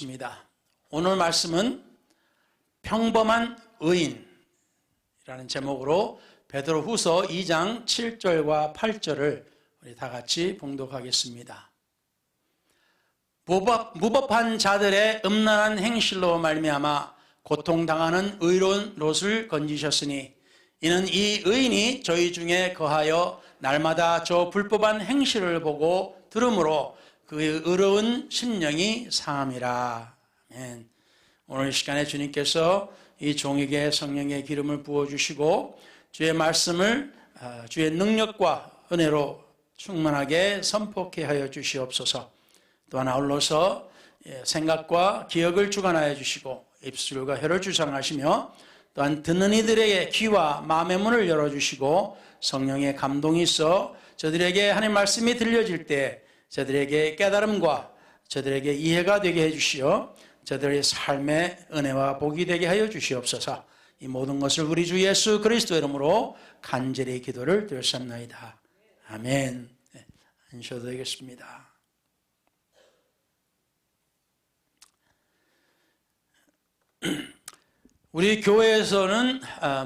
기도하겠습니다. 오늘 말씀은 평범한 의인이라는 제목으로 베드로후서 2장 7절과 8절을 우리 다 같이 봉독하겠습니다. 무법한 자들의 음란한 행실로 말미암아 고통당하는 의로운 롯을 건지셨으니 이는 이 의인이 저희 중에 거하여 날마다 저 불법한 행실을 보고 들음으로 그의 의로운 심령이 상함이라. 아멘. 오늘 이 시간에 주님께서 이 종에게 성령의 기름을 부어주시고 주의 말씀을 주의 능력과 은혜로 충만하게 선포케 하여 주시옵소서. 또한 아울러서 생각과 기억을 주관하여 주시고 입술과 혀를 주장하시며 또한 듣는 이들에게 귀와 마음의 문을 열어주시고 성령의 감동이 있어 저들에게 하나님 말씀이 들려질 때 저들에게 깨달음과 저들에게 이해가 되게 해주시어 저들의 삶의 은혜와 복이 되게 하여 주시옵소서. 이 모든 것을 우리 주 예수 그리스도의 이름으로 간절히 기도를 드렸습니다. 아멘. 앉으셔도 되겠습니다. 우리 교회에서는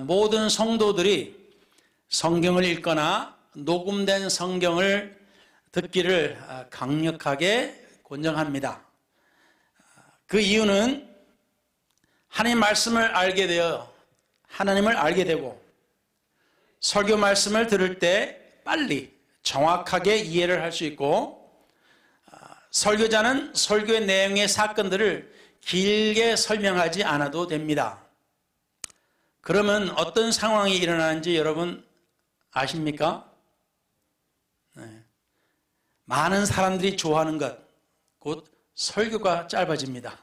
모든 성도들이 성경을 읽거나 녹음된 성경을 듣기를 강력하게 권장합니다. 그 이유는 하나님 말씀을 알게 되어 하나님을 알게 되고 설교 말씀을 들을 때 빨리 정확하게 이해를 할 수 있고 설교자는 설교의 내용의 사건들을 길게 설명하지 않아도 됩니다. 그러면 어떤 상황이 일어나는지 여러분 아십니까? 네. 많은 사람들이 좋아하는 것, 곧 설교가 짧아집니다.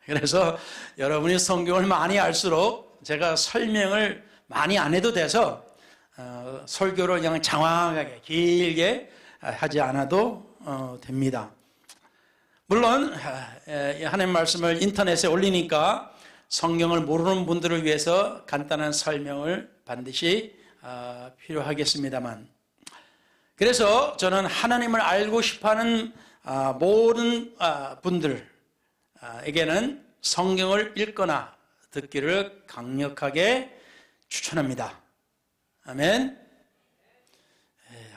그래서 여러분이 성경을 많이 알수록 제가 설명을 많이 안 해도 돼서 설교를 그냥 장황하게 길게 하지 않아도 됩니다. 물론 하나님 말씀을 인터넷에 올리니까 성경을 모르는 분들을 위해서 간단한 설명을 반드시 필요하겠습니다만, 그래서 저는 하나님을 알고 싶어하는 모든 분들에게는 성경을 읽거나 듣기를 강력하게 추천합니다. 아멘.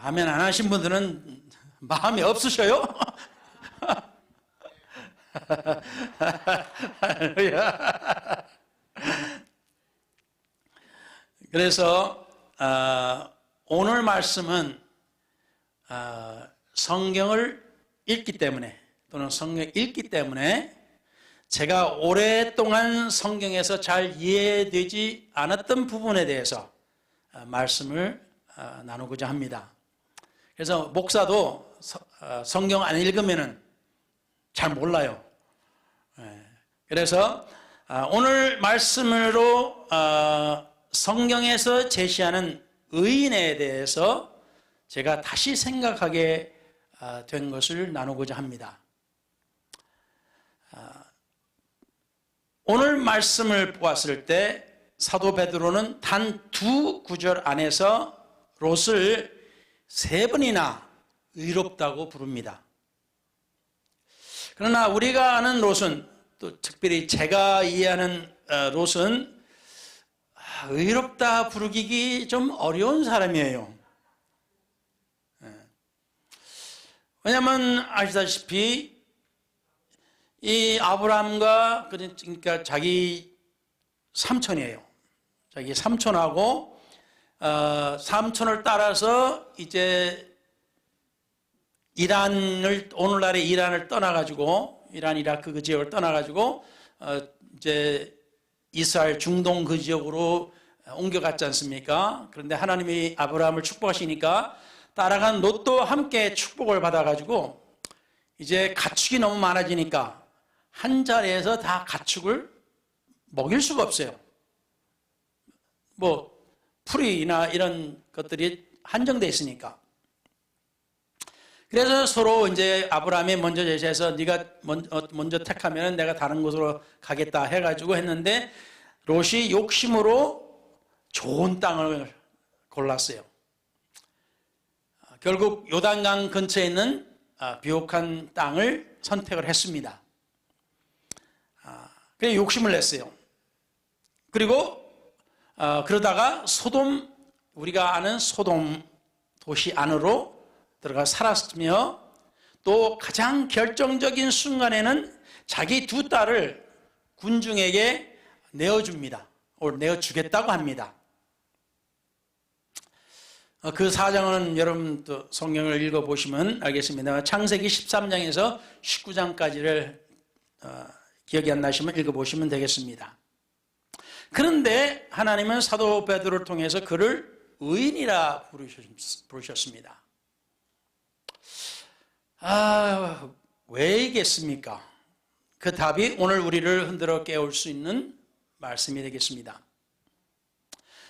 아멘 안 하신 분들은 마음이 없으셔요? 그래서 오늘 말씀은 성경을 읽기 때문에 또는 성경 읽기 때문에 제가 오랫동안 성경에서 잘 이해되지 않았던 부분에 대해서 말씀을 나누고자 합니다. 그래서 목사도 성경 안 읽으면은 잘 몰라요. 그래서 오늘 말씀으로 성경에서 제시하는 의인에 대해서 제가 다시 생각하게 된 것을 나누고자 합니다. 오늘 말씀을 보았을 때 사도 베드로는 단 두 구절 안에서 롯을 세 번이나 의롭다고 부릅니다. 그러나 우리가 아는 롯은, 또 특별히 제가 이해하는 롯은 의롭다 부르기 좀 어려운 사람이에요. 왜냐하면 아시다시피 이 아브라함과 그러니까 자기 삼촌이에요. 자기 삼촌하고 삼촌을 따라서 이제 오늘날의 이란을 떠나가지고 이란 이라크 그 지역을 떠나가지고 이제 이스라엘 중동 그 지역으로 옮겨갔지 않습니까? 그런데 하나님이 아브라함을 축복하시니까 따라간 롯도 함께 축복을 받아가지고 이제 가축이 너무 많아지니까 한 자리에서 다 가축을 먹일 수가 없어요. 뭐 풀이나 이런 것들이 한정되어 있으니까. 그래서 서로 이제 아브라함이 먼저 제시해서 네가 먼저 택하면 내가 다른 곳으로 가겠다 해가지고 했는데 롯이 욕심으로 좋은 땅을 골랐어요. 결국 요단강 근처에 있는 비옥한 땅을 선택을 했습니다. 그래 욕심을 냈어요. 그리고 그러다가 소돔, 우리가 아는 소돔 도시 안으로 들어가 살았으며, 또 가장 결정적인 순간에는 자기 두 딸을 군중에게 내어줍니다. 내어주겠다고 합니다. 그 사정은 여러분 또 성경을 읽어보시면 알겠습니다. 창세기 13장에서 19장까지를 기억이 안 나시면 읽어보시면 되겠습니다. 그런데 하나님은 사도 베드로를 통해서 그를 의인이라 부르셨습니다. 왜이겠습니까? 그 답이 오늘 우리를 흔들어 깨울 수 있는 말씀이 되겠습니다.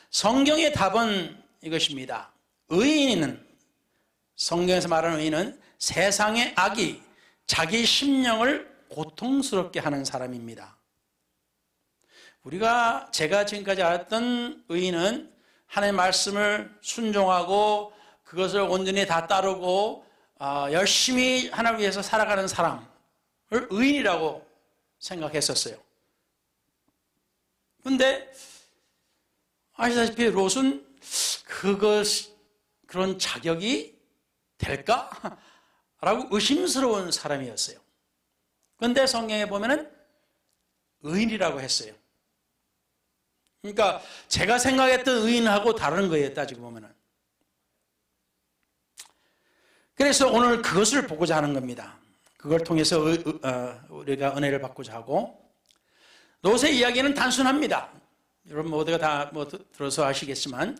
성경의 답은 이것입니다. 의인은, 성경에서 말하는 의인은 세상의 악이 자기 심령을 고통스럽게 하는 사람입니다. 제가 지금까지 알았던 의인은 하나님의 말씀을 순종하고 그것을 온전히 다 따르고 열심히 하나님을 위해서 살아가는 사람을 의인이라고 생각했었어요. 그런데 아시다시피 롯은 그런 자격이 될까? 라고 의심스러운 사람이었어요. 그런데 성경에 보면은 의인이라고 했어요. 그러니까 제가 생각했던 의인하고 다른 거예요, 따지고 보면은. 그래서 오늘 그것을 보고자 하는 겁니다. 그걸 통해서 우리가 은혜를 받고자 하고, 롯의 이야기는 단순합니다. 여러분 모두가 다 들어서 아시겠지만,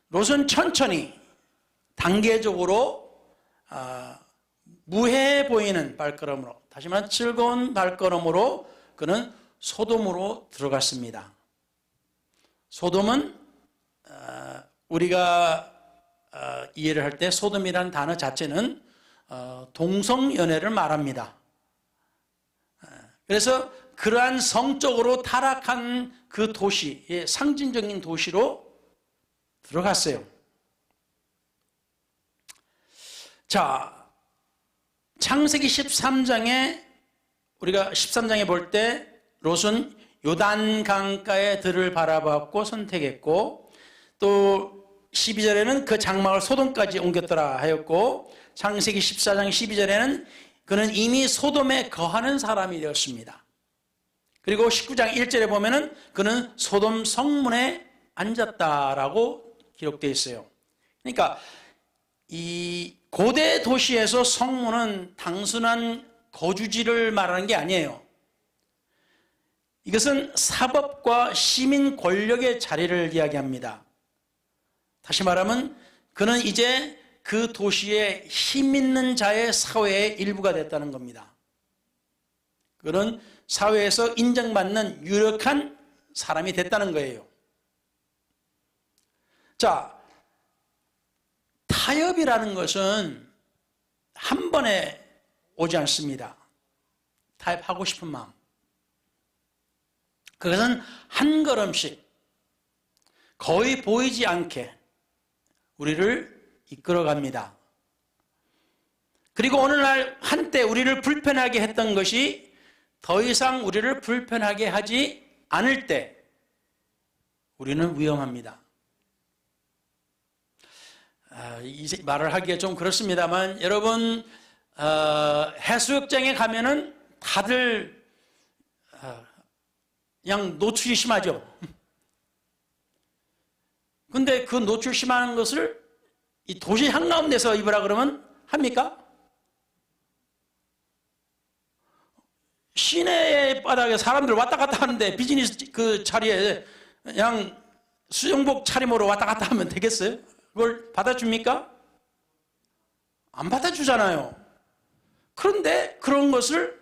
롯은 천천히 단계적으로 무해해 보이는 발걸음으로, 다시 말하면 즐거운 발걸음으로 그는 소돔으로 들어갔습니다. 소돔은 우리가 이해를 할 때 소돔이라는 단어 자체는 동성연애를 말합니다. 그래서 그러한 성적으로 타락한 그 도시의 상징적인 도시로 들어갔어요. 자, 창세기 13장에 우리가 13장에 볼 때 롯은 요단 강가의 들을 바라봤고 선택했고, 또 12절에는 그 장막을 소돔까지 옮겼더라 하였고, 창세기 14장 12절에는 그는 이미 소돔에 거하는 사람이 되었습니다. 그리고 19장 1절에 보면은 그는 소돔 성문에 앉았다라고 기록되어 있어요. 그러니까 이 고대 도시에서 성문은 단순한 거주지를 말하는 게 아니에요. 이것은 사법과 시민 권력의 자리를 이야기합니다. 다시 말하면 그는 이제 그 도시의 힘 있는 자의 사회의 일부가 됐다는 겁니다. 그는 사회에서 인정받는 유력한 사람이 됐다는 거예요. 자, 타협이라는 것은 한 번에 오지 않습니다. 타협하고 싶은 마음. 그것은 한 걸음씩 거의 보이지 않게 우리를 이끌어갑니다. 그리고 오늘날 한때 우리를 불편하게 했던 것이 더 이상 우리를 불편하게 하지 않을 때 우리는 위험합니다. 이 말을 하기가 좀 그렇습니다만, 여러분 해수욕장에 가면은 다들 그냥 노출이 심하죠. 근데 그 노출 심한 것을 이 도시 한가운데서 입으라 그러면 합니까? 시내 바닥에 사람들 왔다 갔다 하는데 비즈니스 그 자리에 그냥 수영복 차림으로 왔다 갔다 하면 되겠어요? 그걸 받아줍니까? 안 받아주잖아요. 그런데 그런 것을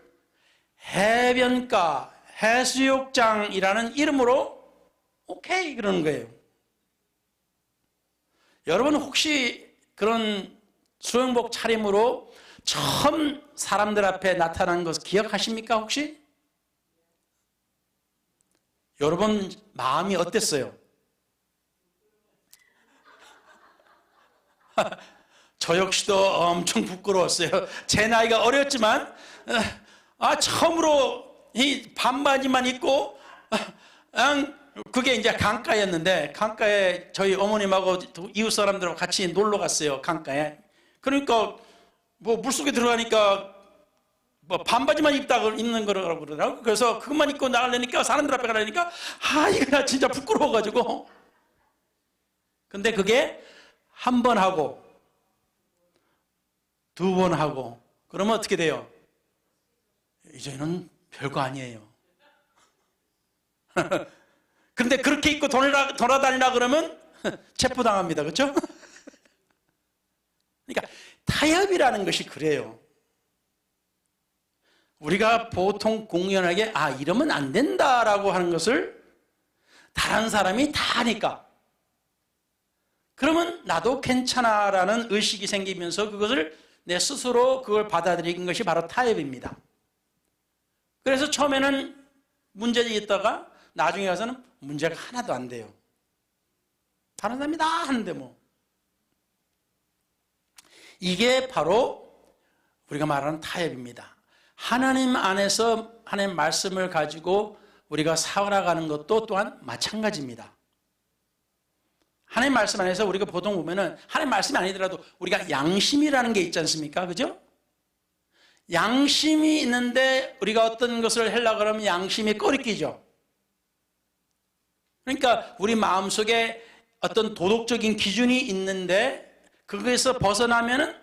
해변가, 해수욕장이라는 이름으로 오케이 그러는 거예요. 여러분 혹시 그런 수영복 차림으로 처음 사람들 앞에 나타난 것을 기억하십니까 혹시? 여러분 마음이 어땠어요? 저 역시도 엄청 부끄러웠어요. 제 나이가 어렸지만 처음으로 이 반바지만 입고 그게 이제 강가였는데, 강가에 저희 어머님하고 이웃 사람들하고 같이 놀러 갔어요. 강가에. 그러니까 뭐 물속에 들어가니까 뭐 반바지만 입는 거라고 그러더라고요. 그래서 그것만 입고 나가려니까, 사람들 앞에 가려니까 이거 나 진짜 부끄러워가지고. 근데 그게 한 번 하고 두 번 하고 그러면 어떻게 돼요? 이제는 별거 아니에요. 그런데 그렇게 입고 돌아다니라 그러면 체포당합니다. 그렇죠? 그러니까 타협이라는 것이 그래요. 우리가 보통 공연하게 이러면 안 된다라고 하는 것을 다른 사람이 다 하니까, 그러면 나도 괜찮아라는 의식이 생기면서 그것을 내 스스로 그걸 받아들이는 것이 바로 타협입니다. 그래서 처음에는 문제가 있다가 나중에 가서는 문제가 하나도 안 돼요. 다른 사람이 다 하는데 뭐. 이게 바로 우리가 말하는 타협입니다. 하나님 안에서 하나님 말씀을 가지고 우리가 살아가는 것도 또한 마찬가지입니다. 하나님 말씀 안에서 우리가 보통 보면은, 하나님 말씀이 아니더라도 우리가 양심이라는 게 있지 않습니까? 그죠? 양심이 있는데 우리가 어떤 것을 하려고 하면 양심이 꺼리끼죠. 그러니까 우리 마음속에 어떤 도덕적인 기준이 있는데 그거에서 벗어나면은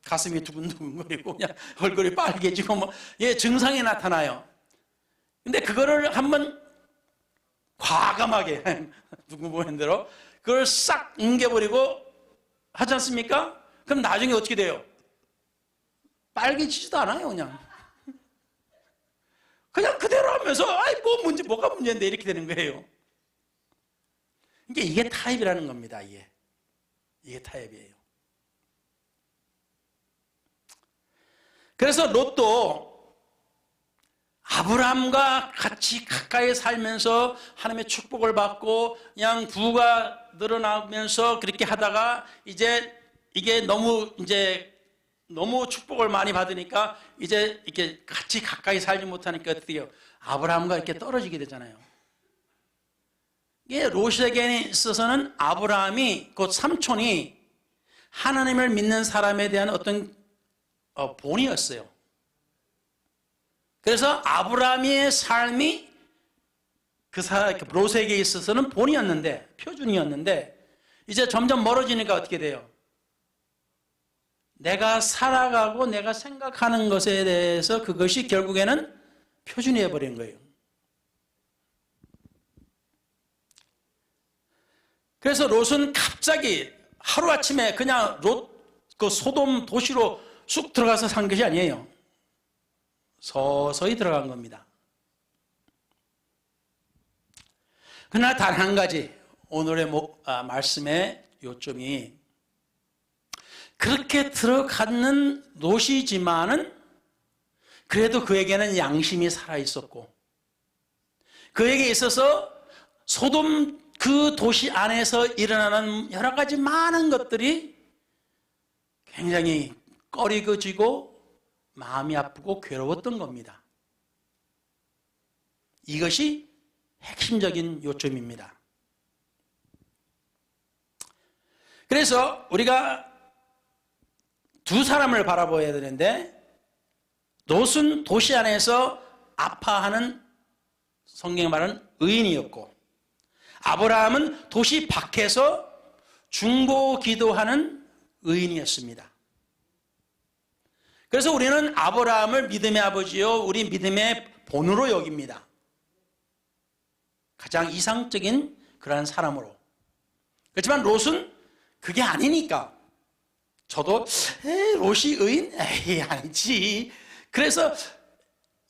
가슴이 두근두근거리고 그냥 얼굴이 빨개지고 증상이 나타나요. 근데 그거를 한번 과감하게 누구 보는 대로 그걸 싹 뭉개버리고 하지 않습니까? 그럼 나중에 어떻게 돼요? 빨개지지도 않아요. 그냥 그대로 하면서 뭐가 문제인데 이렇게 되는 거예요. 이게 타협이라는 겁니다. 이게 타협이에요. 그래서 롯도 아브라함과 같이 가까이 살면서 하나님의 축복을 받고 그냥 부가 늘어나면서 그렇게 하다가 이게 너무 축복을 많이 받으니까 이제 이렇게 같이 가까이 살지 못하니까 어떻게 해요? 아브라함과 이렇게 떨어지게 되잖아요. 이게 롯에게 있어서는 아브라함이, 곧 삼촌이 하나님을 믿는 사람에 대한 어떤 본이었어요. 그래서 아브라함의 삶이 롯에게 있어서는 본이었는데, 표준이었는데, 이제 점점 멀어지니까 어떻게 돼요? 내가 살아가고 내가 생각하는 것에 대해서 그것이 결국에는 표준이 되어버린 거예요. 그래서 롯은 갑자기 하루아침에 그냥 그 소돔 도시로 쑥 들어가서 산 것이 아니에요. 서서히 들어간 겁니다. 그러나 단 한 가지, 오늘의 말씀의 요점이, 그렇게 들어가는 롯이지만은 그래도 그에게는 양심이 살아있었고, 그에게 있어서 소돔 그 도시 안에서 일어나는 여러 가지 많은 것들이 굉장히 꺼리거지고 마음이 아프고 괴로웠던 겁니다. 이것이 핵심적인 요점입니다. 그래서 우리가 두 사람을 바라봐야 되는데, 롯은 도시 안에서 아파하는, 성경에 말하는 의인이었고, 아브라함은 도시 밖에서 중보 기도하는 의인이었습니다. 그래서 우리는 아브라함을 믿음의 아버지요, 우리 믿음의 본으로 여깁니다. 가장 이상적인 그러한 사람으로. 그렇지만 롯은 그게 아니니까, 저도 롯이 의인? 아니지. 그래서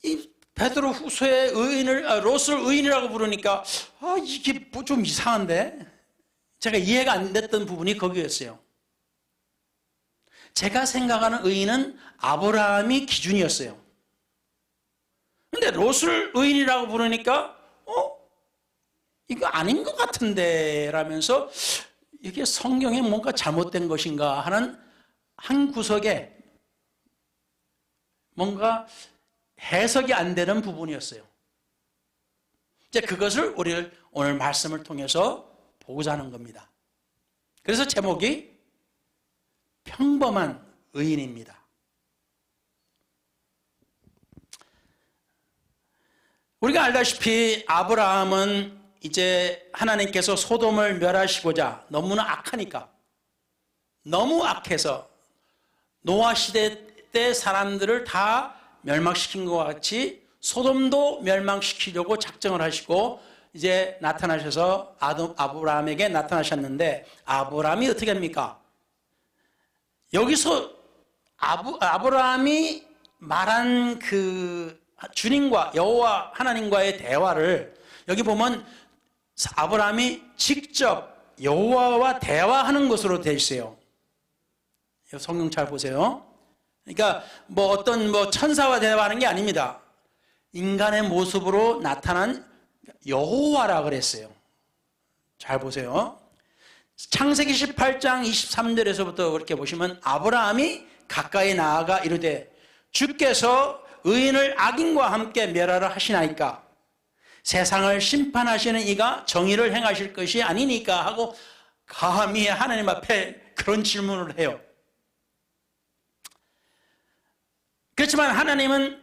이 베드로 후서의 롯을 의인이라고 부르니까 이게 뭐 좀 이상한데, 제가 이해가 안 됐던 부분이 거기였어요. 제가 생각하는 의인은 아브라함이 기준이었어요. 근데 롯을 의인이라고 부르니까 이거 아닌 것 같은데 라면서 이게 성경에 뭔가 잘못된 것인가 하는 한 구석에 뭔가 해석이 안 되는 부분이었어요. 이제 그것을 우리를 오늘 말씀을 통해서 보고자 하는 겁니다. 그래서 제목이 평범한 의인입니다. 우리가 알다시피 아브라함은 이제 하나님께서 소돔을 멸하시고자 너무나 악하니까, 너무 악해서 노아 시대 때 사람들을 다 멸망시킨 것 같이 소돔도 멸망시키려고 작정을 하시고 이제 나타나셔서 아브라함에게 나타나셨는데, 아브라함이 어떻게 합니까? 여기서 아브라함이 말한 그 주님과 여호와 하나님과의 대화를 여기 보면 아브라함이 직접 여호와와 대화하는 것으로 되어 있어요. 성경 잘 보세요. 그러니까 어떤 천사와 대화하는 게 아닙니다. 인간의 모습으로 나타난 여호와라 그랬어요. 잘 보세요. 창세기 18장 23절에서부터 그렇게 보시면 아브라함이 가까이 나아가 이르되 주께서 의인을 악인과 함께 멸하라 하시나이까 세상을 심판하시는 이가 정의를 행하실 것이 아니니까 하고 감히 하나님 앞에 그런 질문을 해요. 그렇지만 하나님은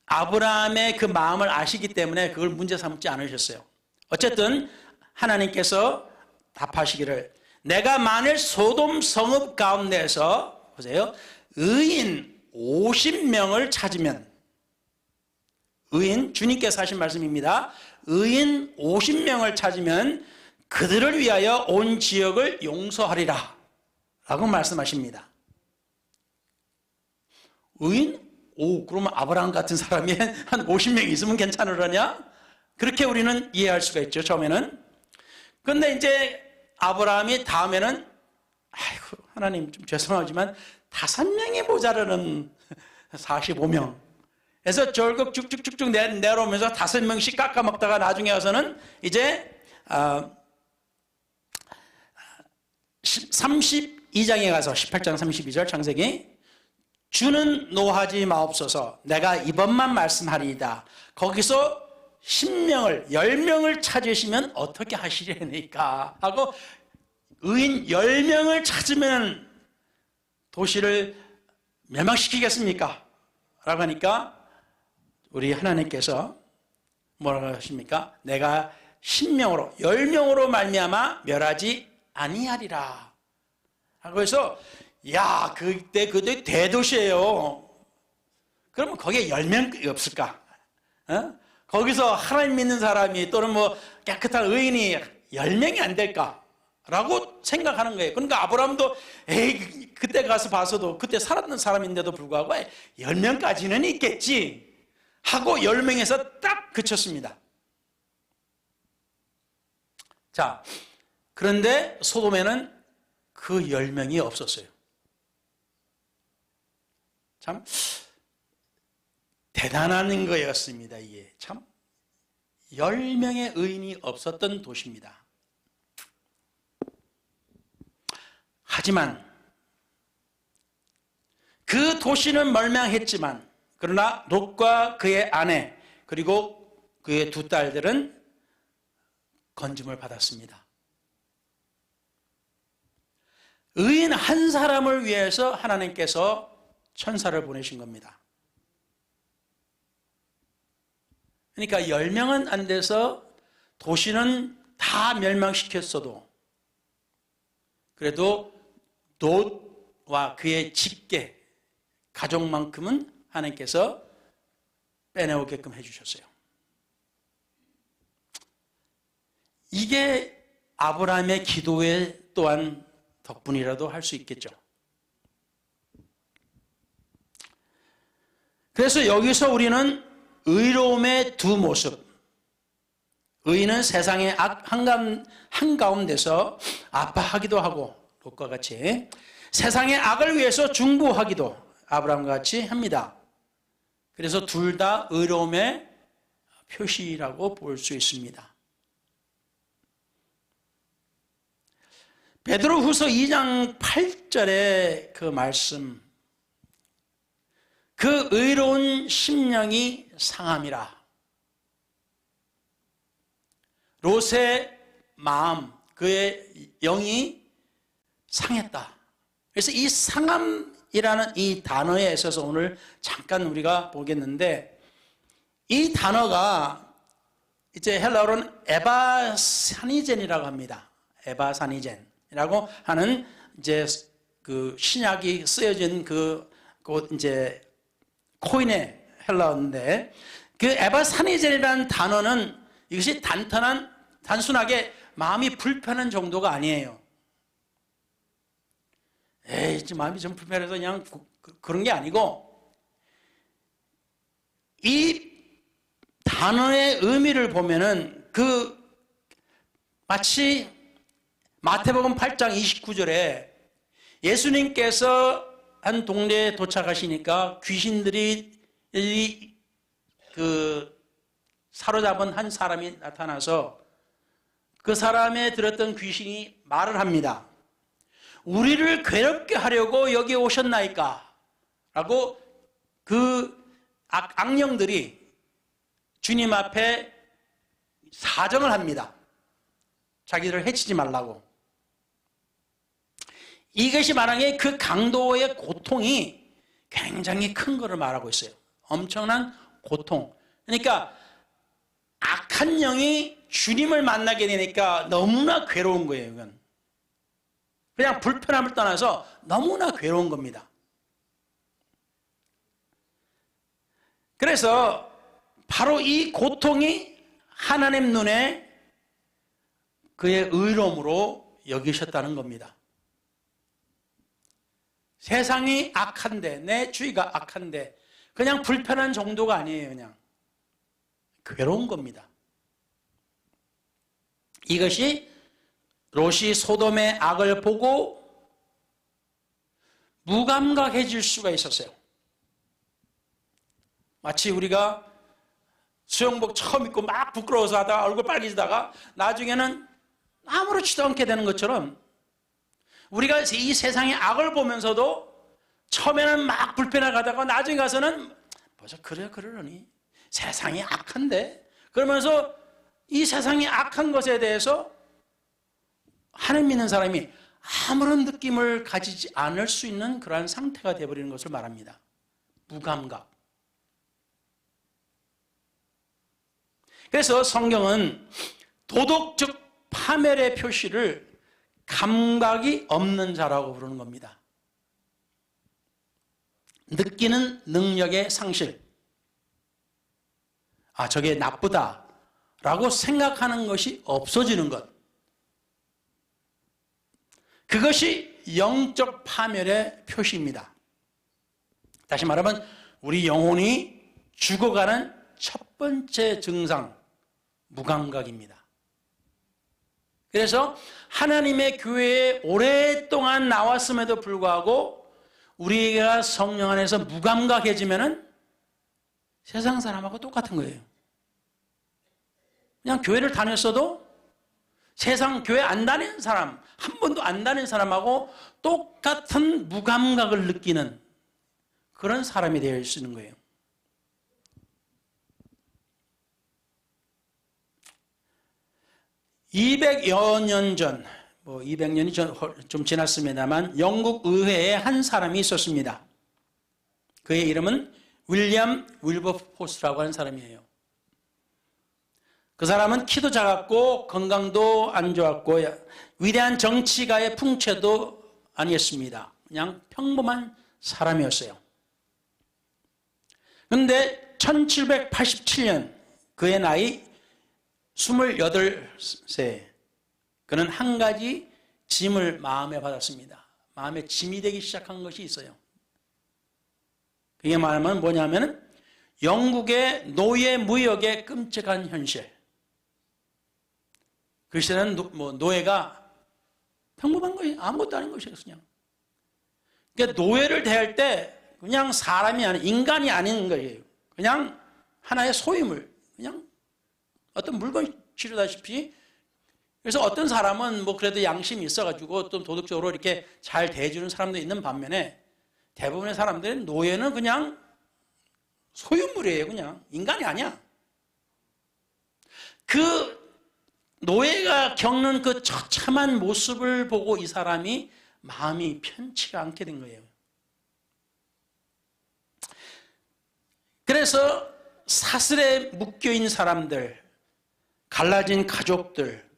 아브라함의 그 마음을 아시기 때문에 그걸 문제 삼지 않으셨어요. 어쨌든 하나님께서 답하시기를 내가 만일 소돔 성읍 가운데서 보세요. 의인 50명을 찾으면, 의인 주님께서 하신 말씀입니다. 의인 50명을 찾으면 그들을 위하여 온 지역을 용서하리라 라고 말씀하십니다. 의인? 그러면 아브라함 같은 사람이 한 50명 있으면 괜찮으려냐? 그렇게 우리는 이해할 수가 있죠, 처음에는. 그런데 이제 아브라함이 다음에는 아이고 하나님 좀 죄송하지만 5명이 모자르는 45명. 그래서 결국 쭉쭉쭉쭉 내려오면서 5명씩 깎아먹다가 나중에 와서는 이제 32장에 가서 18장 32절 창세기 주는 노하지 마옵소서 내가 이번만 말씀하리이다. 거기서 10명을 찾으시면 어떻게 하시려니까 하고 의인 10명을 찾으면 도시를 멸망시키겠습니까? 라고 하니까 우리 하나님께서 뭐라고 하십니까? 내가 10명으로 말미암아 멸하지 아니하리라 하고 해서 야 그때 대도시예요. 그러면 거기에 10명이 없을까? 거기서 하나님 믿는 사람이 또는 깨끗한 의인이 10명이 안 될까? 라고 생각하는 거예요. 그러니까 아브라함도 에이 그때 가서 봐서도 그때 살았던 사람인데도 불구하고 10명까지는 있겠지 하고 10명에서 딱 그쳤습니다. 자, 그런데 소돔에는 그 10명이 없었어요. 참 대단한 거였습니다. 이게 참 10명의 의인이 없었던 도시입니다. 하지만 그 도시는 멸망했지만 그러나 롯과 그의 아내 그리고 그의 두 딸들은 건짐을 받았습니다. 의인 한 사람을 위해서 하나님께서 천사를 보내신 겁니다. 그러니까 10명은 안 돼서 도시는 다 멸망시켰어도 그래도 롯과 그의 집계 가족만큼은 하나님께서 빼내오게끔 해주셨어요. 이게 아브라함의 기도의 또한 덕분이라도 할 수 있겠죠. 그래서 여기서 우리는 의로움의 두 모습, 의인은 세상의 악 한가운데서 아파하기도 하고 롯과 같이 세상의 악을 위해서 중보하기도 아브라함과 같이 합니다. 그래서 둘 다 의로움의 표시라고 볼 수 있습니다. 베드로후서 2장 8절의 그 말씀, 그 의로운 심령이 상함이라. 롯의 마음, 그의 영이 상했다. 그래서 이 상함이라는 이 단어에 있어서 오늘 잠깐 우리가 보겠는데, 이 단어가 이제 헬라어로는 에바사니젠이라고 합니다. 에바사니젠이라고 하는 이제 그 신약이 쓰여진 그 이제 코인의 헬라어인데, 그 에바사니젠이라는 단어는 이것이 단순하게 마음이 불편한 정도가 아니에요. 에이, 마음이 좀 불편해서 그냥 그런 게 아니고, 이 단어의 의미를 보면은 마치 마태복음 8장 29절에 예수님께서 한 동네에 도착하시니까 귀신들이 사로잡은 한 사람이 나타나서 그 사람에 들었던 귀신이 말을 합니다. 우리를 괴롭게 하려고 여기 오셨나이까? 라고 그 악령들이 주님 앞에 사정을 합니다. 자기들을 해치지 말라고. 이것이 말하는 그 강도의 고통이 굉장히 큰 것을 말하고 있어요. 엄청난 고통. 그러니까 악한 영이 주님을 만나게 되니까 너무나 괴로운 거예요. 이건 그냥 불편함을 떠나서 너무나 괴로운 겁니다. 그래서 바로 이 고통이 하나님 눈에 그의 의로움으로 여기셨다는 겁니다. 세상이 악한데, 내 주위가 악한데 그냥 불편한 정도가 아니에요. 그냥 괴로운 겁니다. 이것이 롯이 소돔의 악을 보고 무감각해질 수가 있었어요. 마치 우리가 수영복 처음 입고 막 부끄러워서 하다가 얼굴 빨개지다가 나중에는 아무렇지도 않게 되는 것처럼, 우리가 이 세상의 악을 보면서도 처음에는 막 불편하게 하다가 나중에 가서는 뭐죠? 그래 그러니 세상이 악한데, 그러면서 이 세상이 악한 것에 대해서 하나님 믿는 사람이 아무런 느낌을 가지지 않을 수 있는 그러한 상태가 되어버리는 것을 말합니다. 무감각. 그래서 성경은 도덕적 파멸의 표시를 감각이 없는 자라고 부르는 겁니다. 느끼는 능력의 상실. 아, 저게 나쁘다라고 생각하는 것이 없어지는 것. 그것이 영적 파멸의 표시입니다. 다시 말하면 우리 영혼이 죽어가는 첫 번째 증상, 무감각입니다. 그래서 하나님의 교회에 오랫동안 나왔음에도 불구하고 우리가 성령 안에서 무감각해지면은 세상 사람하고 똑같은 거예요. 그냥 교회를 다녔어도 세상 교회 안 다니는 사람, 한 번도 안 다니는 사람하고 똑같은 무감각을 느끼는 그런 사람이 되어 있는 거예요. (200여 년) 전, 200년이 좀 지났습니다만 영국 의회에 한 사람이 있었습니다. 그의 이름은 윌리엄 윌버포스라고 하는 사람이에요. 그 사람은 키도 작았고 건강도 안 좋았고 위대한 정치가의 풍채도 아니었습니다. 그냥 평범한 사람이었어요. 그런데 1787년 그의 나이 28세, 그는 한 가지 짐을 마음에 받았습니다. 마음에 짐이 되기 시작한 것이 있어요. 그게 말하면 뭐냐면 영국의 노예 무역의 끔찍한 현실. 그 시대는 노예가 평범한 것이 아무것도 아닌 것이었어요. 그냥. 그러니까 노예를 대할 때 그냥 사람이 아닌, 인간이 아닌 거예요. 그냥 하나의 소유물, 그냥 어떤 물건 치르다시피 그래서 어떤 사람은 뭐 그래도 양심이 있어가지고 좀 도덕적으로 이렇게 잘 대해주는 사람도 있는 반면에 대부분의 사람들은 노예는 그냥 소유물이에요. 그냥 인간이 아니야. 그 노예가 겪는 그 처참한 모습을 보고 이 사람이 마음이 편치가 않게 된 거예요. 그래서 사슬에 묶여있는 사람들, 갈라진 가족들,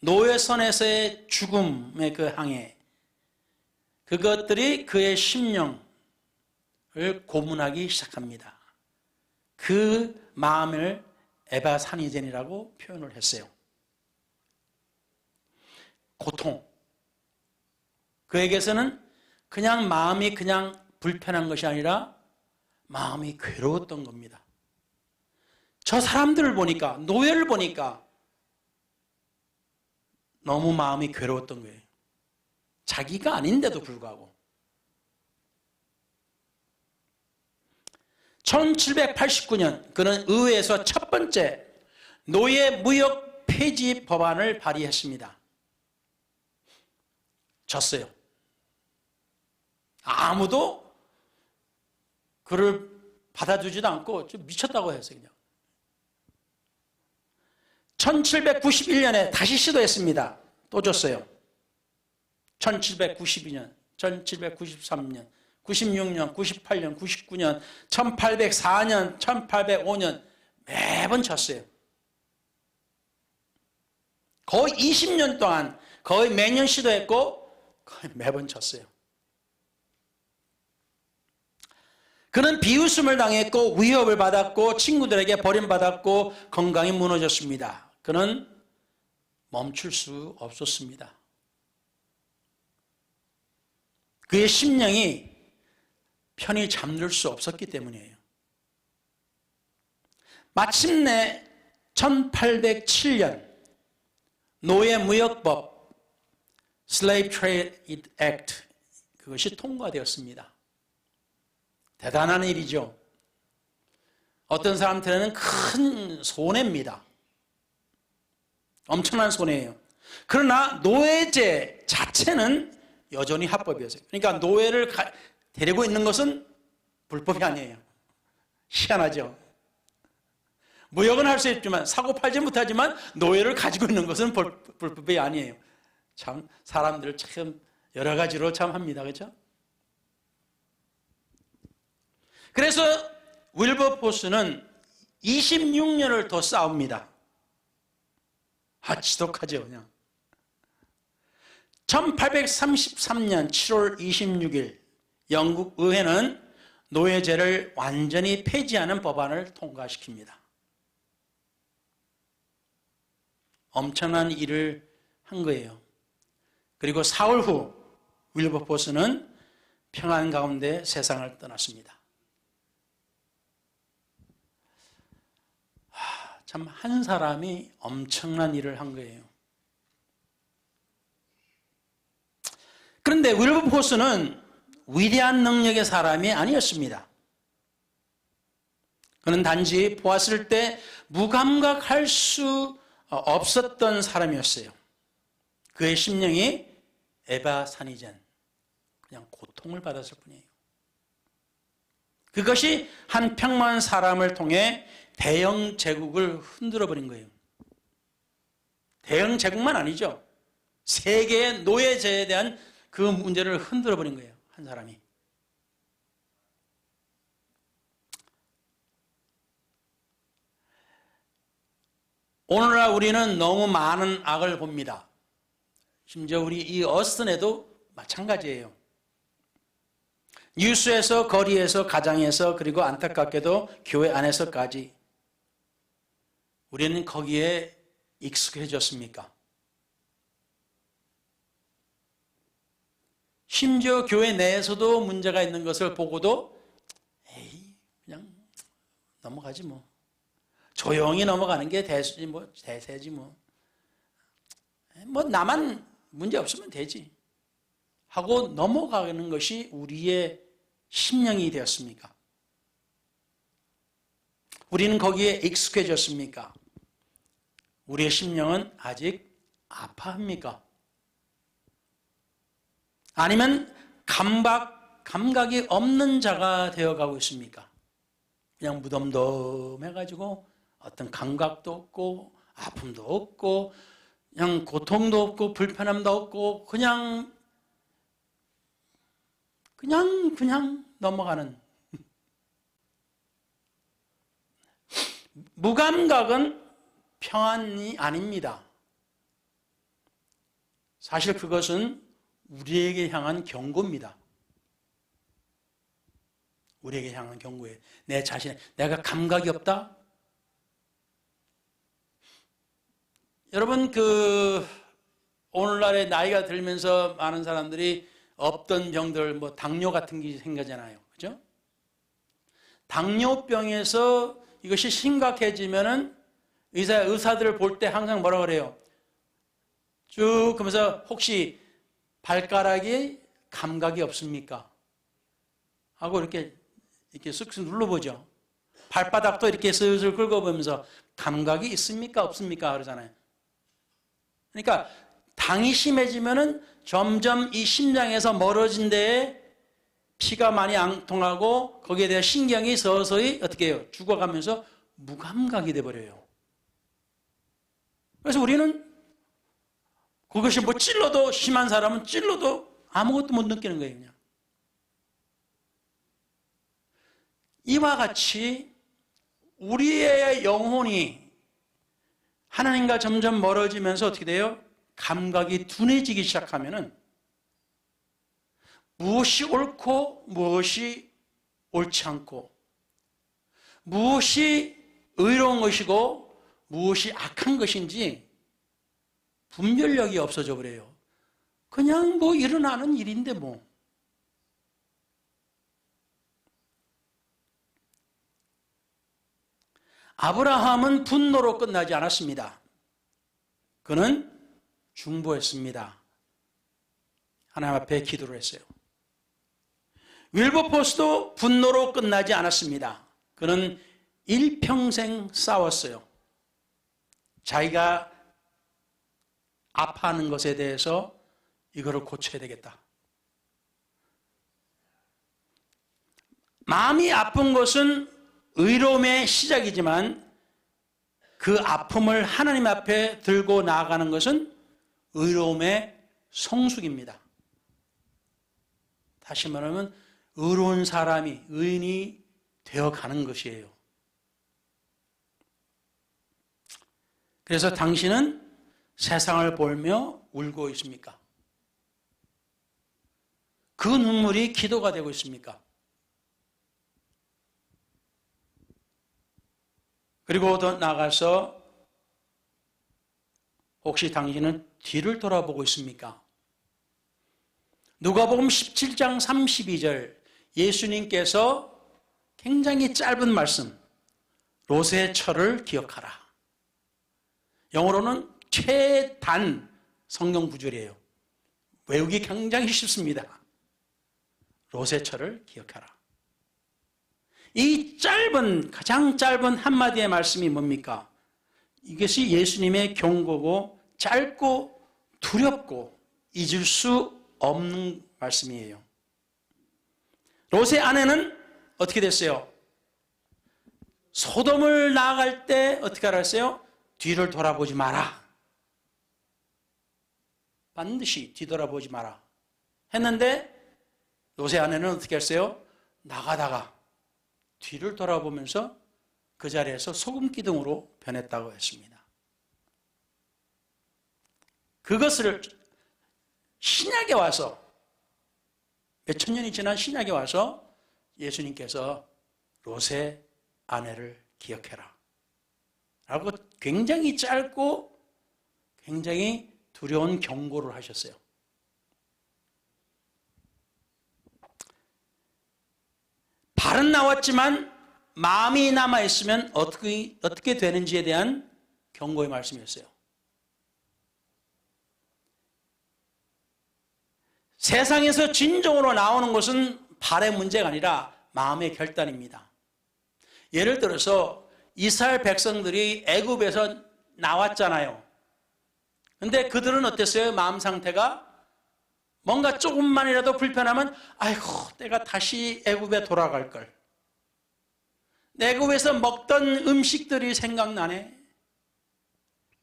노예선에서의 죽음의 그 항해, 그것들이 그의 심령을 고문하기 시작합니다. 그 마음을 에바사니젠이라고 표현을 했어요. 고통. 그에게서는 그냥 마음이 그냥 불편한 것이 아니라 마음이 괴로웠던 겁니다. 저 사람들을 보니까, 노예를 보니까 너무 마음이 괴로웠던 거예요. 자기가 아닌데도 불구하고. 1789년 그는 의회에서 첫 번째 노예 무역 폐지 법안을 발의했습니다. 졌어요. 아무도 그를 받아주지도 않고 좀 미쳤다고 했어요. 그냥. 1791년에 다시 시도했습니다. 또 졌어요. 1792년, 1793년, 96년, 98년, 99년, 1804년, 1805년 매번 졌어요. 거의 20년 동안 거의 매년 시도했고 거의 매번 졌어요. 그는 비웃음을 당했고 위협을 받았고 친구들에게 버림받았고 건강이 무너졌습니다. 그는 멈출 수 없었습니다. 그의 심령이 편히 잠들 수 없었기 때문이에요. 마침내 1807년 노예무역법 Slave Trade Act 그것이 통과되었습니다. 대단한 일이죠. 어떤 사람들에는 큰 손해입니다. 엄청난 손해예요. 그러나 노예제 자체는 여전히 합법이었어요. 그러니까 노예를 데리고 있는 것은 불법이 아니에요. 희한하죠. 무역은 할 수 있지만 사고 팔지 못하지만 노예를 가지고 있는 것은 불법이 아니에요. 참 사람들 참 여러 가지로 참 합니다. 그렇죠? 그래서 윌버포스는 26년을 더 싸웁니다. 지독하죠, 그냥. 1833년 7월 26일 영국 의회는 노예제를 완전히 폐지하는 법안을 통과시킵니다. 엄청난 일을 한 거예요. 그리고 사흘 후 윌버포스는 평안 가운데 세상을 떠났습니다. 참 한 사람이 엄청난 일을 한 거예요. 그런데 윌버포스는 위대한 능력의 사람이 아니었습니다. 그는 단지 보았을 때 무감각할 수 없었던 사람이었어요. 그의 심령이 에바사니젠, 그냥 고통을 받았을 뿐이에요. 그것이 한 평범한 사람을 통해 대영 제국을 흔들어 버린 거예요. 대영 제국만 아니죠. 세계의 노예제에 대한 그 문제를 흔들어 버린 거예요. 한 사람이. 오늘날 우리는 너무 많은 악을 봅니다. 심지어 우리 이 어스턴에도 마찬가지예요. 뉴스에서, 거리에서, 가정에서, 그리고 안타깝게도 교회 안에서까지 우리는 거기에 익숙해졌습니까? 심지어 교회 내에서도 문제가 있는 것을 보고도 그냥 넘어가지 뭐. 조용히 넘어가는 게 대수지 뭐, 대세지 뭐. 나만 문제 없으면 되지 하고 넘어가는 것이 우리의 심령이 되었습니까? 우리는 거기에 익숙해졌습니까? 우리의 심령은 아직 아파합니까? 아니면 감각이 없는 자가 되어가고 있습니까? 그냥 무덤덤해가지고 어떤 감각도 없고 아픔도 없고 그냥 고통도 없고 불편함도 없고 그냥 넘어가는. 무감각은 평안이 아닙니다. 사실 그것은 우리에게 향한 경고입니다. 우리에게 향한 경고예요. 내 자신에 내가 감각이 없다? 여러분 오늘날에 나이가 들면서 많은 사람들이 없던 병들 당뇨 같은 게 생기잖아요. 그죠? 당뇨병에서 이것이 심각해지면은 의사들을 볼 때 항상 뭐라 그래요? 쭉 그러면서 혹시 발가락에 감각이 없습니까? 하고 이렇게 쓱쓱 눌러보죠. 발바닥도 이렇게 슬슬 긁어보면서 감각이 있습니까? 없습니까? 그러잖아요. 그러니까 당이 심해지면은 점점 이 심장에서 멀어진 데에 피가 많이 안 통하고 거기에 대한 신경이 서서히 어떻게 해요? 죽어가면서 무감각이 돼버려요. 그래서 우리는 그것이 찔러도 심한 사람은 찔러도 아무것도 못 느끼는 거예요. 그냥. 이와 같이 우리의 영혼이 하나님과 점점 멀어지면서 어떻게 돼요? 감각이 둔해지기 시작하면은 무엇이 옳고 무엇이 옳지 않고 무엇이 의로운 것이고 무엇이 악한 것인지 분별력이 없어져 버려요. 그냥 일어나는 일인데 아브라함은 분노로 끝나지 않았습니다. 그는 중보했습니다. 하나님 앞에 기도를 했어요. 윌버포스도 분노로 끝나지 않았습니다. 그는 일평생 싸웠어요. 자기가 아파하는 것에 대해서 이거를 고쳐야 되겠다. 마음이 아픈 것은 의로움의 시작이지만 그 아픔을 하나님 앞에 들고 나아가는 것은 의로움의 성숙입니다. 다시 말하면 의로운 사람이 의인이 되어가는 것이에요. 그래서 당신은 세상을 보며 울고 있습니까? 그 눈물이 기도가 되고 있습니까? 그리고 더 나아가서 혹시 당신은 뒤를 돌아보고 있습니까? 누가복음 17장 32절 예수님께서 굉장히 짧은 말씀 롯의 철을 기억하라. 영어로는 최단 성경 구절이에요. 외우기 굉장히 쉽습니다. 롯의 철을 기억하라. 이 가장 짧은 한마디의 말씀이 뭡니까? 이것이 예수님의 경고고 짧고 두렵고 잊을 수 없는 말씀이에요. 롯의 아내는 어떻게 됐어요? 소돔을 나아갈 때 어떻게 알았어요? 뒤를 돌아보지 마라. 반드시 뒤돌아보지 마라. 했는데 롯의 아내는 어떻게 했어요? 나가다가 뒤를 돌아보면서 그 자리에서 소금 기둥으로 변했다고 했습니다. 그것을 신약에 와서 몇천 년이 지난 신약에 와서 예수님께서 롯의 아내를 기억해라 라고 굉장히 짧고 굉장히 두려운 경고를 하셨어요. 발은 나왔지만 마음이 남아있으면 어떻게 되는지에 대한 경고의 말씀이었어요. 세상에서 진정으로 나오는 것은 발의 문제가 아니라 마음의 결단입니다. 예를 들어서 이스라엘 백성들이 애굽에서 나왔잖아요. 근데 그들은 어땠어요? 마음 상태가 뭔가 조금만이라도 불편하면 아이고 내가 다시 애굽에 돌아갈 걸. 애굽에서 먹던 음식들이 생각나네.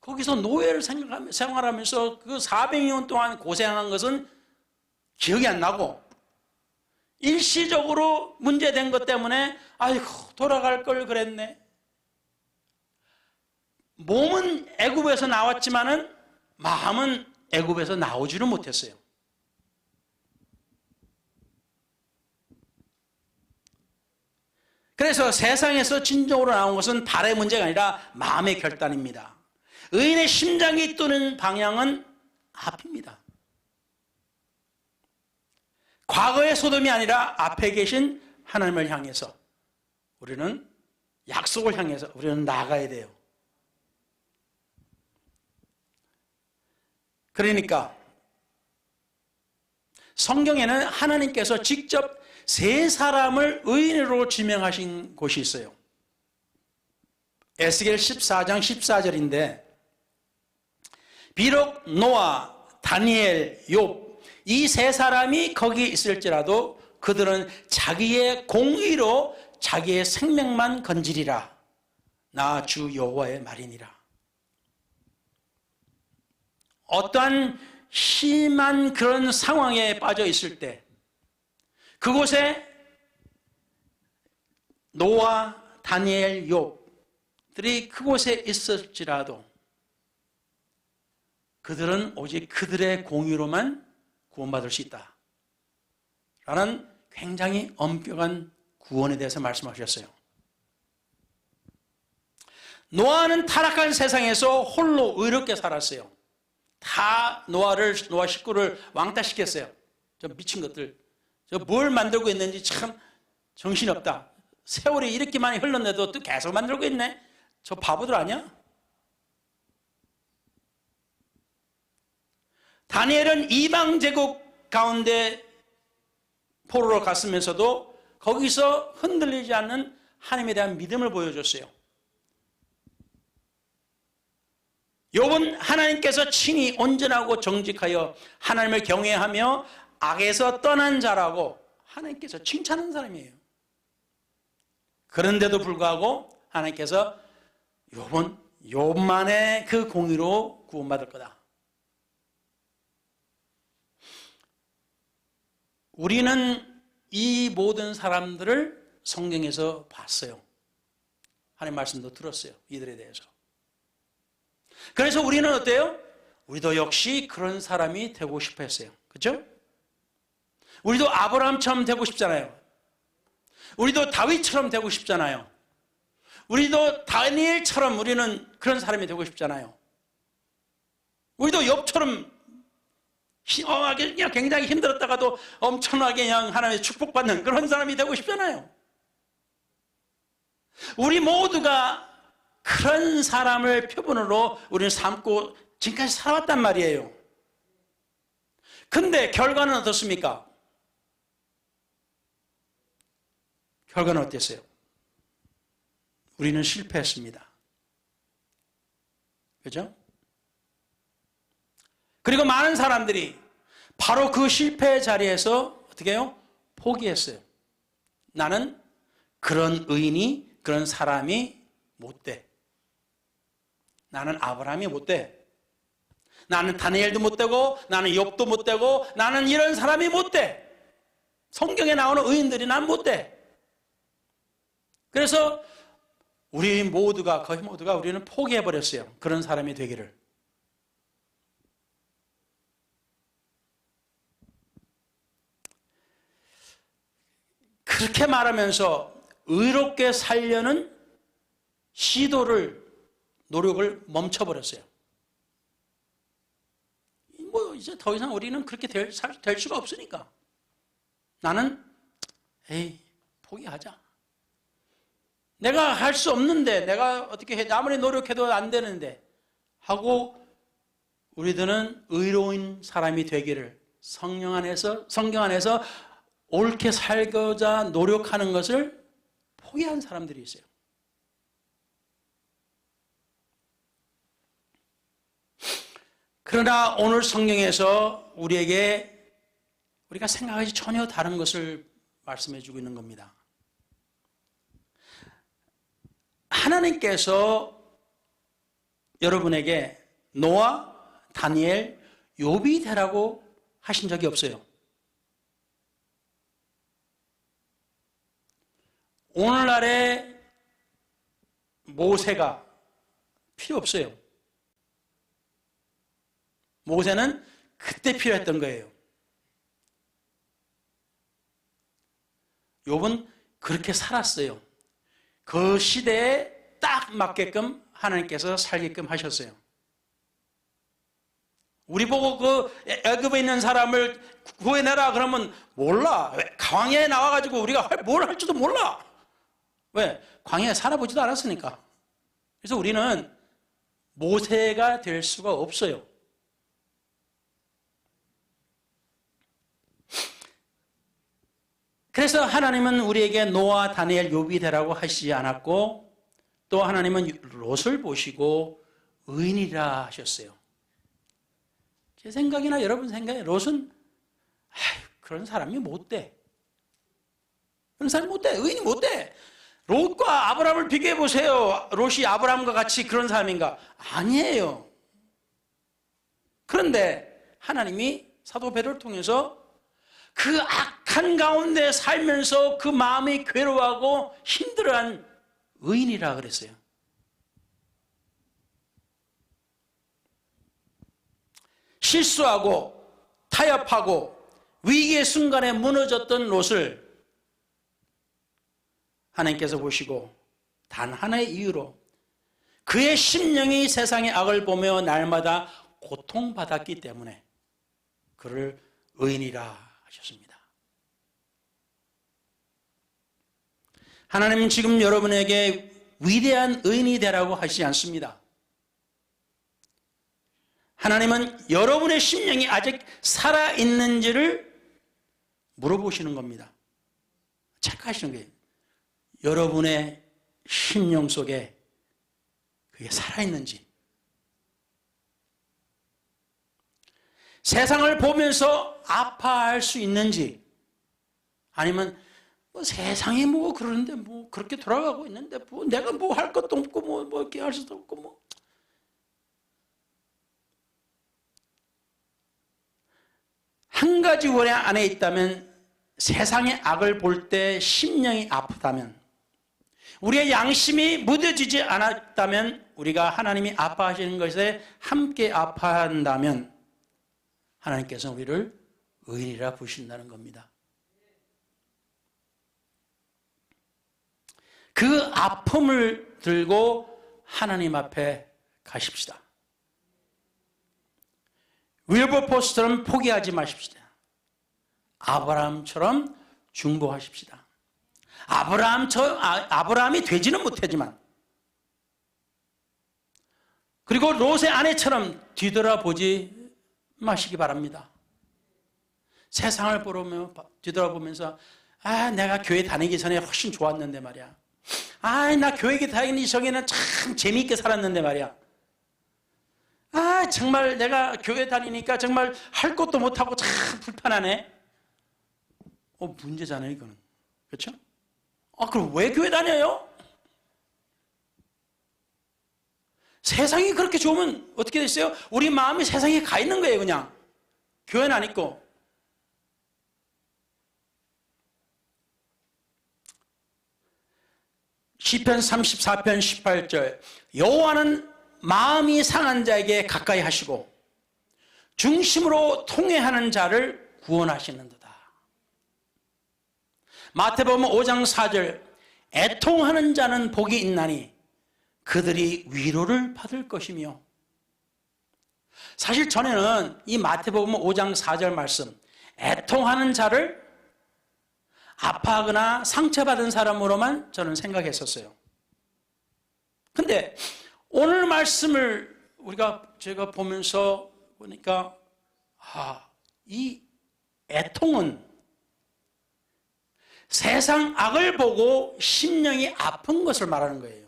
거기서 노예를 생활하면서 그 400년 동안 고생한 것은 기억이 안 나고 일시적으로 문제된 것 때문에 아이고 돌아갈 걸 그랬네. 몸은 애굽에서 나왔지만은 마음은 애굽에서 나오지를 못했어요. 그래서 세상에서 진정으로 나온 것은 달의 문제가 아니라 마음의 결단입니다. 의인의 심장이 뛰는 방향은 앞입니다. 과거의 소돔이 아니라 앞에 계신 하나님을 향해서 우리는 약속을 향해서 우리는 나아가야 돼요. 그러니까 성경에는 하나님께서 직접 세 사람을 의인으로 지명하신 곳이 있어요. 에스겔 14장 14절인데 비록 노아, 다니엘, 욥 이 세 사람이 거기 있을지라도 그들은 자기의 공의로 자기의 생명만 건지리라. 나 주 여호와의 말이니라. 어떠한 심한 그런 상황에 빠져 있을 때 그곳에 노아, 다니엘, 욥들이 그곳에 있을지라도 그들은 오직 그들의 공의로만 구원받을 수 있다 라는 굉장히 엄격한 구원에 대해서 말씀하셨어요. 노아는 타락한 세상에서 홀로 의롭게 살았어요. 다 노아 식구를 왕따시켰어요. 저 미친 것들, 저 뭘 만들고 있는지 참 정신없다. 세월이 이렇게 많이 흘렀는데도 또 계속 만들고 있네. 저 바보들 아니야? 다니엘은 이방 제국 가운데 포로로 갔으면서도 거기서 흔들리지 않는 하나님에 대한 믿음을 보여줬어요. 욥은 하나님께서 친히 온전하고 정직하여 하나님을 경외하며 악에서 떠난 자라고 하나님께서 칭찬한 사람이에요. 그런데도 불구하고 하나님께서 욥은 욥만의 그 공의로 구원받을 거다. 우리는 이 모든 사람들을 성경에서 봤어요. 하나님 말씀도 들었어요. 이들에 대해서. 그래서 우리는 어때요? 우리도 역시 그런 사람이 되고 싶어 했어요. 그렇죠? 우리도 아브라함처럼 되고 싶잖아요. 우리도 다윗처럼 되고 싶잖아요. 우리도 다니엘처럼 우리는 그런 사람이 되고 싶잖아요. 우리도 욥처럼 그냥 굉장히 힘들었다가도 엄청나게 그냥 하나님의 축복받는 그런 사람이 되고 싶잖아요. 우리 모두가 그런 사람을 표본으로 우리는 삼고 지금까지 살아왔단 말이에요. 근데 결과는 어떻습니까? 결과는 어땠어요? 우리는 실패했습니다. 그죠? 그리고 많은 사람들이 바로 그 실패의 자리에서 어떻게 해요? 포기했어요. 나는 그런 의인이, 그런 사람이 못 돼. 나는 아브라함이 못 돼. 나는 다니엘도 못 되고, 나는 욥도 못 되고, 나는 이런 사람이 못 돼. 성경에 나오는 의인들이 난 못 돼. 그래서 우리 모두가, 거의 모두가 우리는 포기해버렸어요. 그런 사람이 되기를. 그렇게 말하면서 의롭게 살려는 노력을 멈춰버렸어요. 뭐 이제 더 이상 우리는 그렇게 될 수가 없으니까. 나는 포기하자. 내가 할 수 없는데, 내가 어떻게 해, 아무리 노력해도 안 되는데 하고 우리들은 의로운 사람이 되기를 성경 안에서 옳게 살고자 노력하는 것을 포기한 사람들이 있어요. 그러나 오늘 성경에서 우리가 생각하지 전혀 다른 것을 말씀해 주고 있는 겁니다. 하나님께서 여러분에게 노아, 다니엘, 욥이 되라고 하신 적이 없어요. 오늘날의 모세가 필요 없어요. 모세는 그때 필요했던 거예요. 욥은 그렇게 살았어요. 그 시대에 딱 맞게끔 하나님께서 살게끔 하셨어요. 우리 보고 그 애굽에 있는 사람을 구해내라 그러면 몰라. 광야에 나와가지고 우리가 뭘 할지도 몰라. 왜? 광야에 살아보지도 않았으니까. 그래서 우리는 모세가 될 수가 없어요. 그래서 하나님은 우리에게 노아, 다니엘, 욥이 되라고 하시지 않았고 또 하나님은 롯을 보시고 의인이라 하셨어요. 제 생각이나 여러분 생각에 롯은 그런 사람이 못 돼. 그런 사람이 못 돼. 의인이 못 돼. 롯과 아브라함을 비교해 보세요. 롯이 아브라함과 같이 그런 사람인가? 아니에요. 그런데 하나님이 사도 베드로를 통해서 그 악한 가운데 살면서 그 마음이 괴로워하고 힘들어한 의인이라 그랬어요. 실수하고 타협하고 위기의 순간에 무너졌던 롯을 하나님께서 보시고 단 하나의 이유로 그의 심령이 세상의 악을 보며 날마다 고통받았기 때문에 그를 의인이라 하셨습니다. 하나님은 지금 여러분에게 위대한 의인이 되라고 하시지 않습니다. 하나님은 여러분의 심령이 아직 살아있는지를 물어보시는 겁니다. 체크하시는 거예요. 여러분의 심령 속에 그게 살아있는지. 세상을 보면서 아파할 수 있는지, 아니면 뭐 세상이 뭐 그러는데 뭐 그렇게 돌아가고 있는데 뭐 내가 뭐 할 것도 없고 뭐 이렇게 할 수도 없고 뭐. 한 가지 원의 안에 있다면, 세상의 악을 볼 때 심령이 아프다면, 우리의 양심이 무뎌지지 않았다면, 우리가 하나님이 아파하시는 것에 함께 아파한다면 하나님께서 우리를 의인이라 부르신다는 겁니다. 그 아픔을 들고 하나님 앞에 가십시다. 윌버포스처럼 포기하지 마십시다. 아브라함처럼 중보하십시다. 아브라함이 되지는 못하지만, 그리고 롯의 아내처럼 뒤돌아보지 마시기 바랍니다. 세상을 뒤돌아보면서 내가 교회 다니기 전에 훨씬 좋았는데 말이야. 나 교회 다니기 전에는 참 재미있게 살았는데 말이야. 정말 내가 교회 다니니까 정말 할 것도 못하고 참 불편하네. 문제잖아요, 이거는. 그렇죠? 그럼 왜 교회 다녀요? 세상이 그렇게 좋으면 어떻게 됐어요? 우리 마음이 세상에 가 있는 거예요, 그냥. 교회는 안 있고. 시편 34편 18절, 여호와는 마음이 상한 자에게 가까이 하시고 중심으로 통회하는 자를 구원하시는도다. 마태복음 5장 4절, 애통하는 자는 복이 있나니 그들이 위로를 받을 것이며. 사실 전에는 이 마태복음 5장 4절 말씀, 애통하는 자를 아파하거나 상처받은 사람으로만 저는 생각했었어요. 근데 오늘 말씀을 제가 보면서 보니까 이 애통은 세상 악을 보고 심령이 아픈 것을 말하는 거예요.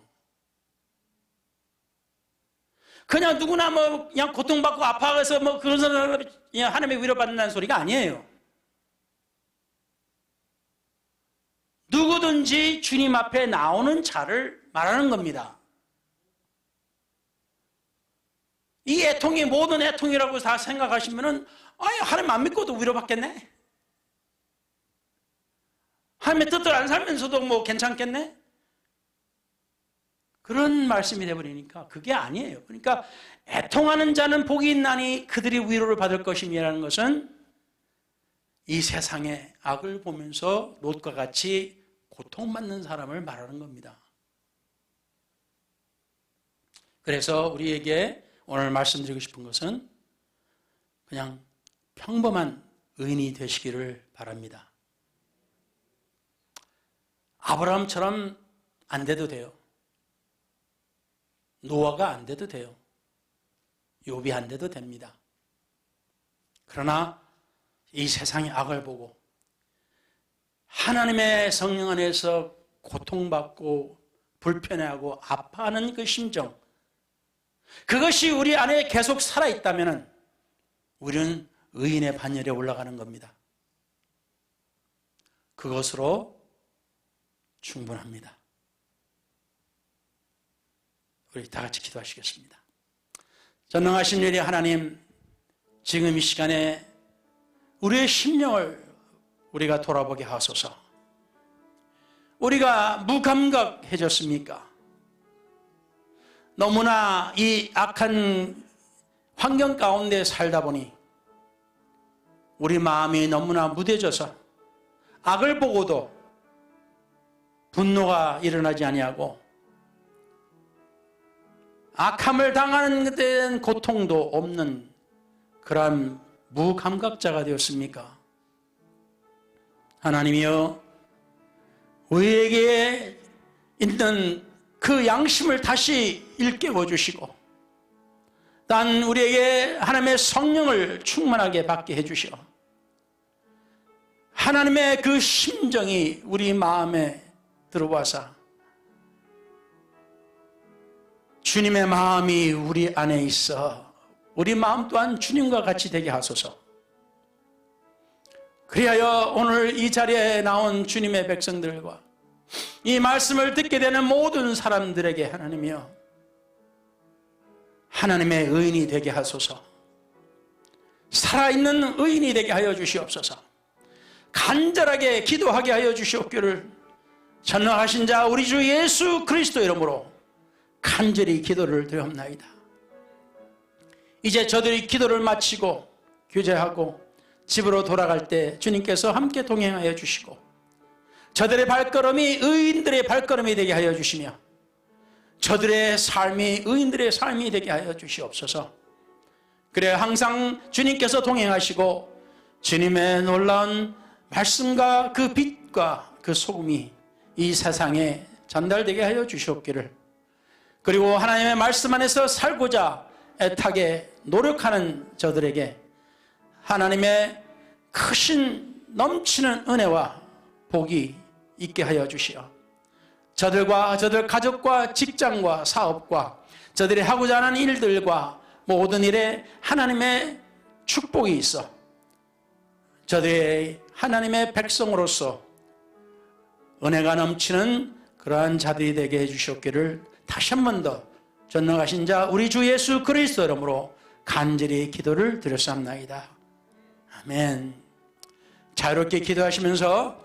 그냥 누구나 뭐 그냥 고통받고 아파서 뭐 그런 사람 그냥 하나님의 위로받는다는 소리가 아니에요. 누구든지 주님 앞에 나오는 자를 말하는 겁니다. 이 애통이 모든 애통이라고 다 생각하시면은 하나님 안 믿고도 위로받겠네? 하나님의 뜻대로 안 살면서도 뭐 괜찮겠네? 그런 말씀이 되어버리니까 그게 아니에요. 그러니까 애통하는 자는 복이 있나니 그들이 위로를 받을 것임이라는 것은 이 세상의 악을 보면서 롯과 같이 고통받는 사람을 말하는 겁니다. 그래서 우리에게 오늘 말씀드리고 싶은 것은 그냥 평범한 의인이 되시기를 바랍니다. 아브라함처럼 안 돼도 돼요. 노아가 안 돼도 돼요. 욥이 안 돼도 됩니다. 그러나 이 세상의 악을 보고 하나님의 성령 안에서 고통받고 불편해하고 아파하는 그 심정, 그것이 우리 안에 계속 살아있다면 우리는 의인의 반열에 올라가는 겁니다. 그것으로 충분합니다. 우리 다 같이 기도하시겠습니다. 전능하신 일이 하나님, 지금 이 시간에 우리의 심령을 우리가 돌아보게 하소서. 우리가 무감각해졌습니까? 너무나 이 악한 환경 가운데 살다 보니 우리 마음이 너무나 무뎌져서 악을 보고도 분노가 일어나지 아니하고 악함을 당하는 것에 대한 고통도 없는 그러한 무감각자가 되었습니까? 하나님이여, 우리에게 있는 그 양심을 다시 일깨워 주시고 단 우리에게 하나님의 성령을 충만하게 받게 해주시오. 하나님의 그 심정이 우리 마음에 들어와서 주님의 마음이 우리 안에 있어 우리 마음 또한 주님과 같이 되게 하소서. 그리하여 오늘 이 자리에 나온 주님의 백성들과 이 말씀을 듣게 되는 모든 사람들에게 하나님이여, 하나님의 의인이 되게 하소서. 살아있는 의인이 되게 하여 주시옵소서. 간절하게 기도하게 하여 주시옵기를 전능하신 자 우리 주 예수 그리스도 이름으로 간절히 기도를 드리옵나이다. 이제 저들이 기도를 마치고 교제하고 집으로 돌아갈 때 주님께서 함께 동행하여 주시고 저들의 발걸음이 의인들의 발걸음이 되게 하여 주시며 저들의 삶이 의인들의 삶이 되게 하여 주시옵소서. 그래 항상 주님께서 동행하시고 주님의 놀라운 말씀과 그 빛과 그 소금이 이 세상에 전달되게 하여 주시옵기를, 그리고 하나님의 말씀 안에서 살고자 애타게 노력하는 저들에게 하나님의 크신 넘치는 은혜와 복이 있게 하여 주시어 저들과 저들 가족과 직장과 사업과 저들이 하고자 하는 일들과 모든 일에 하나님의 축복이 있어 저들의 하나님의 백성으로서 은혜가 넘치는 그러한 자들이 되게 해주셨기를 다시 한 번 더 전능하신 자 우리 주 예수 그리스도 이름으로 간절히 기도를 드렸사옵나이다. 아멘. 자유롭게 기도하시면서